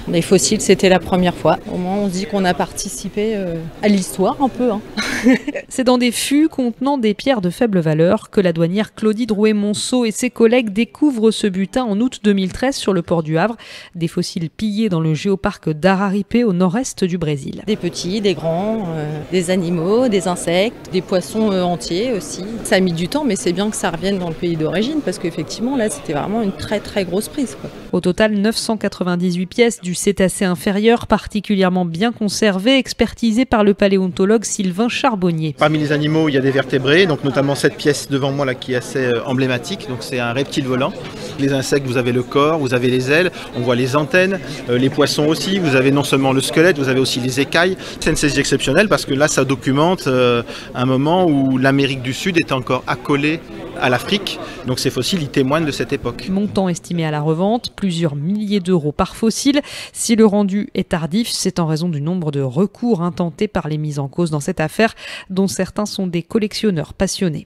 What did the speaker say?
Les fossiles, c'était la première fois. Au moins, on se dit qu'on a participé à l'histoire un peu. C'est dans des fûts contenant des pierres de faible valeur que la douanière Claudie Drouet-Monceau et ses collègues découvrent ce butin en août 2013 sur le port du Havre. Des fossiles pillés dans le géoparc d'Araripe au nord-est du Brésil. Des petits, des grands, des animaux, des insectes, des poissons entiers aussi. Ça a mis du temps, mais c'est bien que ça revienne dans le pays d'origine parce qu'effectivement, là, c'était vraiment une très très grosse prise, quoi. Au total, 998 pièces du cétacé inférieur, particulièrement bien conservées, expertisées par le paléontologue Sylvain Charbonnier. Parmi les animaux, il y a des vertébrés, donc notamment cette pièce devant moi là qui est assez emblématique. Donc c'est un reptile volant. Les insectes, vous avez le corps, vous avez les ailes, on voit les antennes, les poissons aussi. Vous avez non seulement le squelette, vous avez aussi les écailles. C'est une saisie exceptionnelle parce que là, ça documente un moment où l'Amérique du Sud était encore accolée à l'Afrique. Donc ces fossiles, ils témoignent de cette époque. Montant estimé à la revente, plusieurs milliers d'euros par fossile. Si le rendu est tardif, c'est en raison du nombre de recours intentés par les mises en cause dans cette affaire, dont certains sont des collectionneurs passionnés.